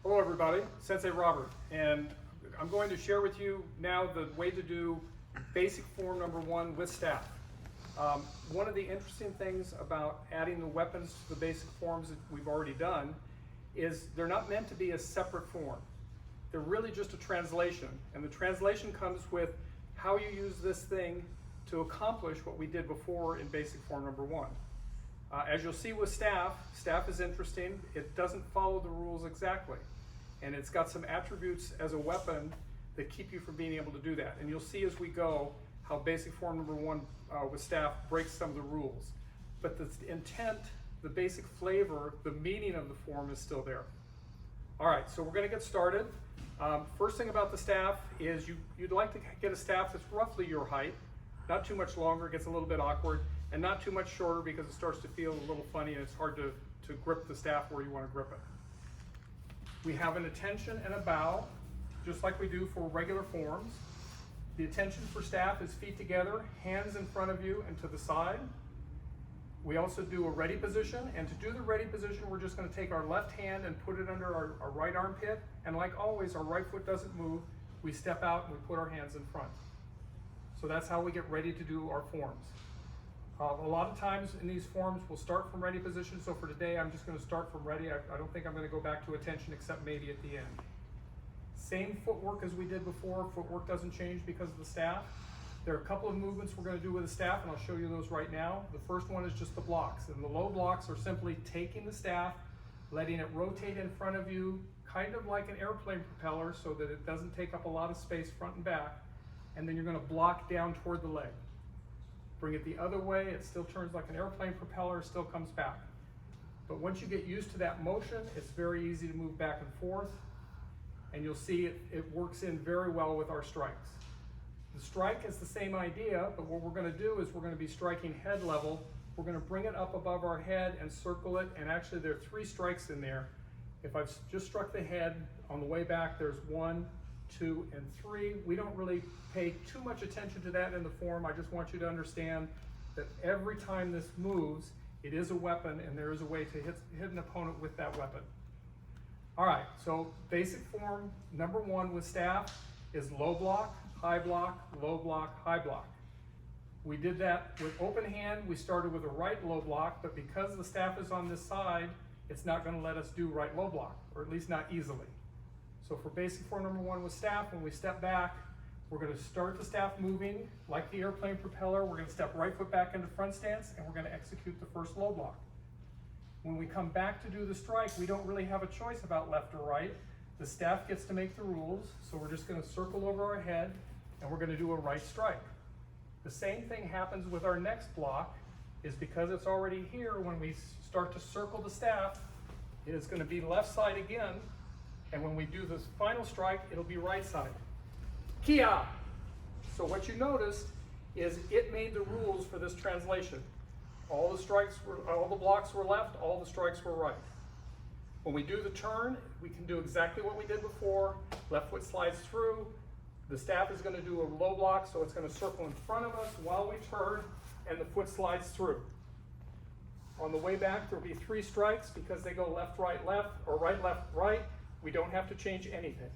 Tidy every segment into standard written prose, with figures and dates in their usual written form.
Hello everybody, Sensei Robert, and I'm going to share with you now the way to do basic form number 1 with staff. One of the interesting things about adding the weapons to the basic forms that we've already done is they're not meant to be a separate form. They're really just a translation, and the translation comes with how you use this thing to accomplish what we did before in basic form number 1. As you'll see with staff is interesting. It doesn't follow the rules exactly. And it's got some attributes as a weapon that keep you from being able to do that. And you'll see as we go how basic form number 1 with staff breaks some of the rules. But the intent, the basic flavor, the meaning of the form is still there. All right, so we're gonna get started. First thing about the staff is you'd like to get a staff that's roughly your height, not too much longer, it gets a little bit awkward, and not too much shorter because it starts to feel a little funny and it's hard to grip the staff where you want to grip it. We have an attention and a bow, just like we do for regular forms. The attention for staff is feet together, hands in front of you and to the side. We also do a ready position, and to do the ready position, we're just going to take our left hand and put it under our right armpit, and like always, our right foot doesn't move. We step out and we put our hands in front. So that's how we get ready to do our forms. A lot of times in these forms, we'll start from ready position. So for today, I'm just going to start from ready. I don't think I'm going to go back to attention except maybe at the end. Same footwork as we did before. Footwork doesn't change because of the staff. There are a couple of movements we're going to do with the staff, and I'll show you those right now. The first one is just the blocks. And the low blocks are simply taking the staff, letting it rotate in front of you, kind of like an airplane propeller so that it doesn't take up a lot of space front and back. And then you're going to block down toward the leg. Bring it the other way, it still turns like an airplane propeller, still comes back. But once you get used to that motion, it's very easy to move back and forth, and you'll see it works in very well with our strikes. The strike is the same idea, but what we're going to do is we're going to be striking head level. We're going to bring it up above our head and circle it, and actually there are 3 strikes in there. If I've just struck the head, on the way back there's 1, 2, and 3. We don't really pay too much attention to that in the form. I just want you to understand that every time this moves, it is a weapon, and there is a way to hit an opponent with that weapon. All right, so basic form number 1 with staff is low block, high block, low block, high block. We did that with open hand. We started with a right low block, but because the staff is on this side, it's not going to let us do right low block, or at least not easily. So for basic form number 1 with staff, when we step back, we're going to start the staff moving like the airplane propeller. We're going to step right foot back into front stance, and we're going to execute the first low block. When we come back to do the strike, we don't really have a choice about left or right. The staff gets to make the rules, so we're just going to circle over our head, and we're going to do a right strike. The same thing happens with our next block, is because it's already here, when we start to circle the staff, it is going to be left side again. And when we do this final strike, it'll be right side. Kia! So what you noticed is it made the rules for this translation. All the blocks were left, all the strikes were right. When we do the turn, we can do exactly what we did before. Left foot slides through. The staff is going to do a low block, so it's going to circle in front of us while we turn, and the foot slides through. On the way back, there'll be 3 strikes because they go left, left, or right, left, right. We don't have to change anything.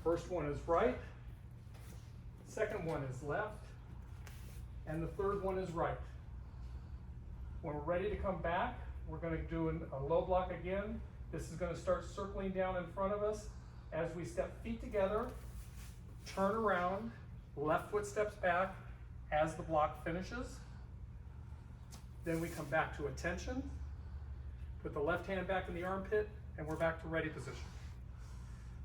First one is right, second one is left, and the third one is right. When we're ready to come back, we're going to do a low block again. This is going to start circling down in front of us as we step feet together, turn around, left foot steps back as the block finishes. Then we come back to attention, put the left hand back in the armpit, and we're back to ready position.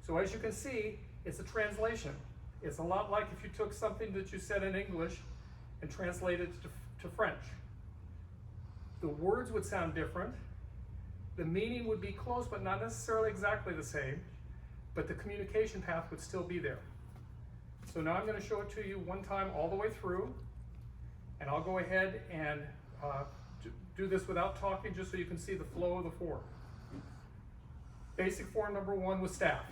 So as you can see, it's a translation. It's a lot like if you took something that you said in English and translated it to French. The words would sound different. The meaning would be close, but not necessarily exactly the same, but the communication path would still be there. So now I'm going to show it to you one time all the way through, and I'll go ahead and do this without talking, just so you can see the flow of the form. Basic form number 1 with staff.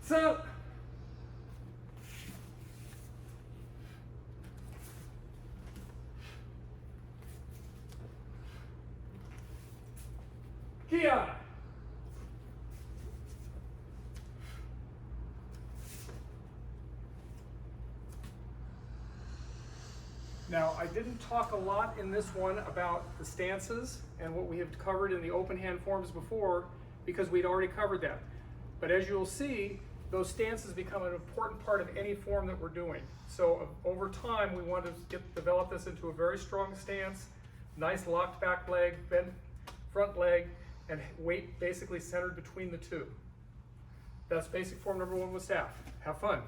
So Kia. Now, I didn't talk a lot in this one about the stances and what we have covered in the open hand forms before, because we'd already covered that. But as you'll see, those stances become an important part of any form that we're doing. So over time, we want to develop this into a very strong stance, nice locked back leg, bent front leg, and weight basically centered between the two. That's basic form number one with staff. Have fun.